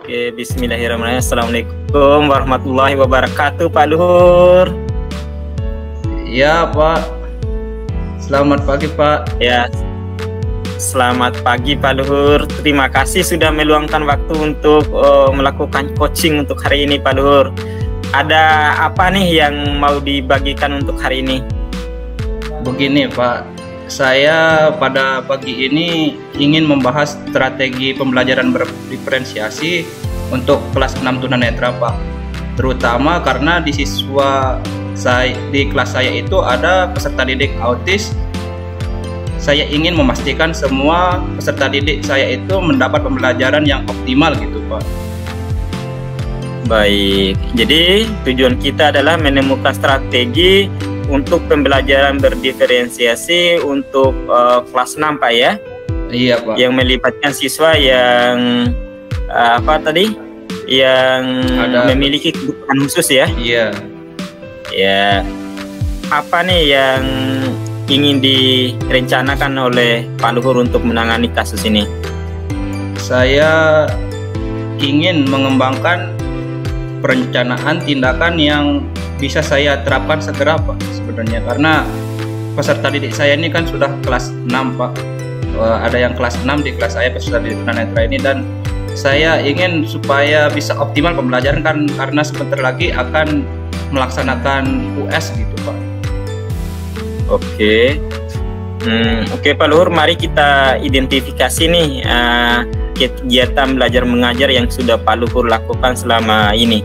Oke, bismillahirrahmanirrahim. Assalamualaikum warahmatullahi wabarakatuh, Pak Luhur. Ya, Pak. Selamat pagi, Pak. Ya, selamat pagi, Pak Luhur. Terima kasih sudah meluangkan waktu untuk melakukan coaching untuk hari ini, Pak Luhur. Ada apa nih yang mau dibagikan untuk hari ini? Begini, Pak. Saya pada pagi ini ingin membahas strategi pembelajaran berdiferensiasi untuk kelas 6 tunanetra, Pak. Terutama karena di kelas saya itu ada peserta didik autis. Saya ingin memastikan semua peserta didik saya itu mendapat pembelajaran yang optimal gitu, Pak. Baik, jadi tujuan kita adalah menemukan strategi untuk pembelajaran berdiferensiasi untuk kelas 6, Pak, ya? Iya, Pak. Yang melibatkan siswa yang yang memiliki kebutuhan khusus, ya? Iya. Ya, apa nih yang ingin direncanakan oleh Pak Luhur untuk menangani kasus ini? Saya ingin mengembangkan perencanaan tindakan yang bisa saya terapkan segera, Pak, sebenarnya, karena peserta didik saya ini kan sudah kelas 6, Pak. Ada yang kelas 6 di kelas saya peserta didik tunanetra ini, dan saya ingin supaya bisa optimal pembelajaran kan, karena sebentar lagi akan melaksanakan US gitu, Pak. Oke. Oke, Pak Luhur, mari kita identifikasi nih kegiatan belajar mengajar yang sudah Pak Luhur lakukan selama ini.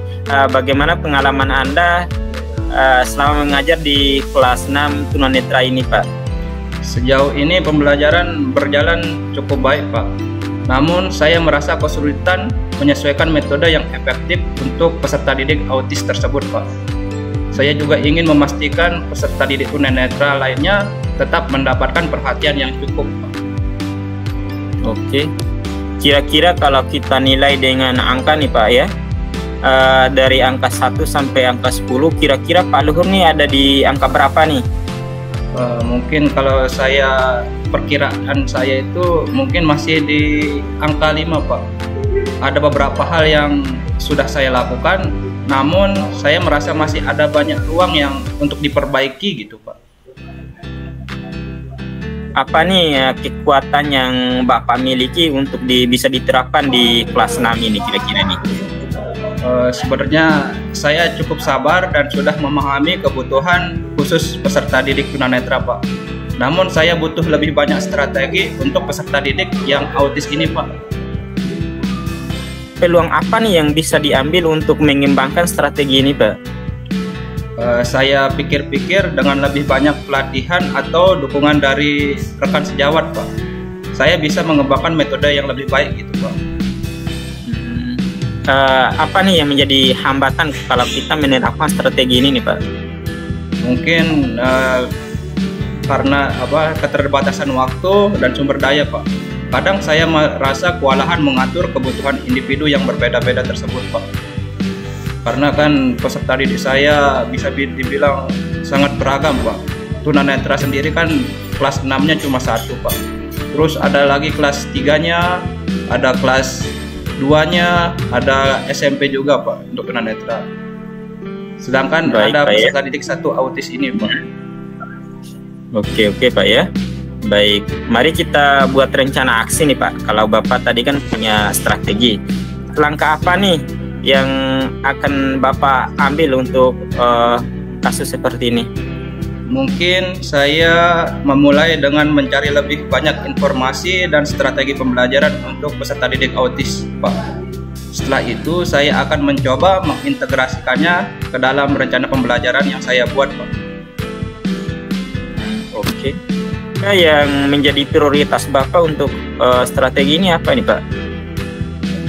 Bagaimana pengalaman Anda selama mengajar di kelas 6 tunanetra ini, Pak? Sejauh ini pembelajaran berjalan cukup baik, Pak. Namun saya merasa kesulitan menyesuaikan metode yang efektif untuk peserta didik autis tersebut, Pak. Saya juga ingin memastikan peserta didik tunanetra lainnya tetap mendapatkan perhatian yang cukup, Pak. Oke. Kira-kira kalau kita nilai dengan angka nih, Pak, ya, dari angka 1 sampai angka 10, kira-kira Pak Luhur nih ada di angka berapa nih? Mungkin kalau perkiraan saya itu mungkin masih di angka 5, Pak. Ada beberapa hal yang sudah saya lakukan, namun saya merasa masih ada banyak ruang yang untuk diperbaiki gitu, Pak. Apa nih kekuatan yang Bapak miliki untuk bisa diterapkan di kelas 6 ini kira-kira nih? Sebenarnya saya cukup sabar dan sudah memahami kebutuhan khusus peserta didik tunanetra, Pak. Namun saya butuh lebih banyak strategi untuk peserta didik yang autis ini, Pak. Peluang apa nih yang bisa diambil untuk mengembangkan strategi ini, Pak? Saya pikir-pikir dengan lebih banyak pelatihan atau dukungan dari rekan sejawat, Pak, saya bisa mengembangkan metode yang lebih baik gitu, Pak. Apa nih yang menjadi hambatan kalau kita menerapkan strategi ini nih, Pak? Mungkin karena keterbatasan waktu dan sumber daya, Pak. Kadang saya merasa kewalahan mengatur kebutuhan individu yang berbeda-beda tersebut, Pak. Karena kan peserta didik saya bisa dibilang sangat beragam, Pak. Tunanetra sendiri kan kelas 6-nya cuma 1, Pak. Terus ada lagi kelas 3-nya, ada kelas 2-nya, ada SMP juga, Pak, untuk tunanetra. Sedangkan ada peserta didik 1 autis ini, Pak. Oke, Pak, ya. Baik, mari kita buat rencana aksi nih, Pak. Kalau Bapak tadi kan punya strategi, langkah apa nih yang akan Bapak ambil untuk kasus seperti ini? Mungkin saya memulai dengan mencari lebih banyak informasi dan strategi pembelajaran untuk peserta didik autis, Pak. Setelah itu saya akan mencoba mengintegrasikannya ke dalam rencana pembelajaran yang saya buat, Pak. Oke. Nah, yang menjadi prioritas Bapak untuk strategi ini apa nih, Pak?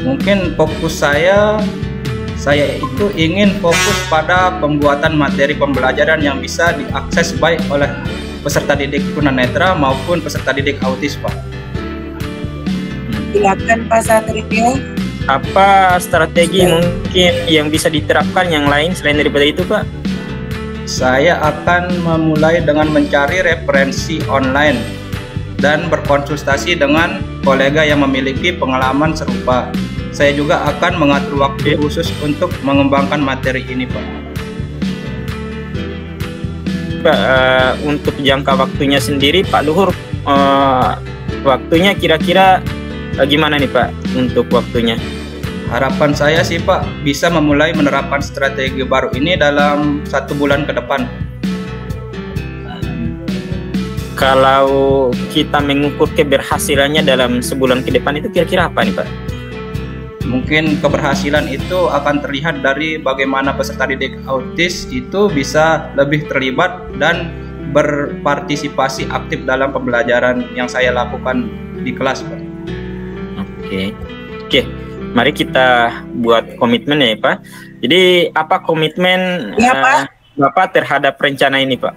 Mungkin fokus saya itu ingin fokus pada pembuatan materi pembelajaran yang bisa diakses baik oleh peserta didik tunanetra maupun peserta didik autis, Pak. Silakan, Pak Satrio. Apa strategi mungkin yang bisa diterapkan yang lain selain daripada itu, Pak? Saya akan memulai dengan mencari referensi online dan berkonsultasi dengan kolega yang memiliki pengalaman serupa. saya juga akan mengatur waktu khusus untuk mengembangkan materi ini, Pak. Pak, untuk jangka waktunya sendiri Pak Luhur, waktunya kira-kira gimana nih Pak untuk waktunya? Harapan saya sih Pak, bisa memulai menerapkan strategi baru ini dalam 1 bulan ke depan. Kalau kita mengukur keberhasilannya dalam sebulan ke depan itu kira-kira apa nih Pak? Mungkin keberhasilan itu akan terlihat dari bagaimana peserta didik autis itu bisa lebih terlibat dan berpartisipasi aktif dalam pembelajaran yang saya lakukan di kelas, Pak. Oke. Mari kita buat komitmen ya Pak. Jadi apa komitmen Bapak terhadap rencana ini Pak?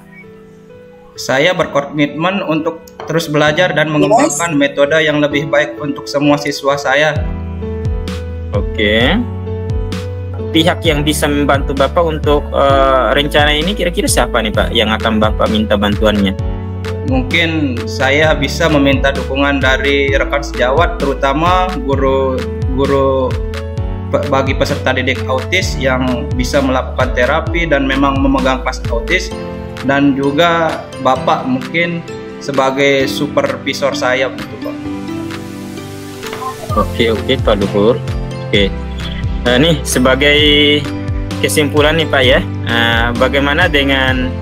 Saya berkomitmen untuk terus belajar dan mengembangkan metode yang lebih baik untuk semua siswa saya. Oke. Pihak yang bisa membantu Bapak untuk rencana ini kira-kira siapa nih Pak yang akan Bapak minta bantuannya? Mungkin saya bisa meminta dukungan dari rekan sejawat, terutama guru bagi peserta didik autis yang bisa melakukan terapi dan memang memegang kelas autis, dan juga Bapak mungkin sebagai supervisor saya gitu Pak. Oke Pak Luhur. Nih sebagai kesimpulan nih Pak ya, bagaimana dengan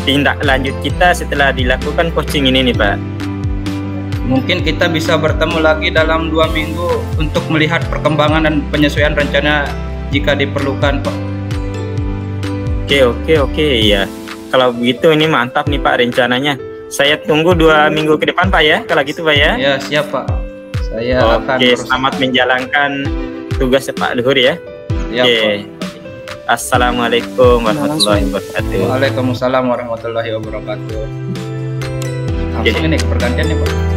tindak lanjut kita setelah dilakukan coaching ini nih Pak? Mungkin kita bisa bertemu lagi dalam 2 minggu untuk melihat perkembangan dan penyesuaian rencana jika diperlukan Pak. Oke ya. Kalau begitu ini mantap nih Pak rencananya. Saya tunggu 2 minggu ke depan Pak ya, kalau gitu Pak ya. Ya siap Pak. Saya akan selamat menjalankan tugas Pak Luhur ya. Oke. Assalamualaikum warahmatullahi wabarakatuh. Waalaikumsalam warahmatullahi wabarakatuh. Langsung ini pergantian nih Pak.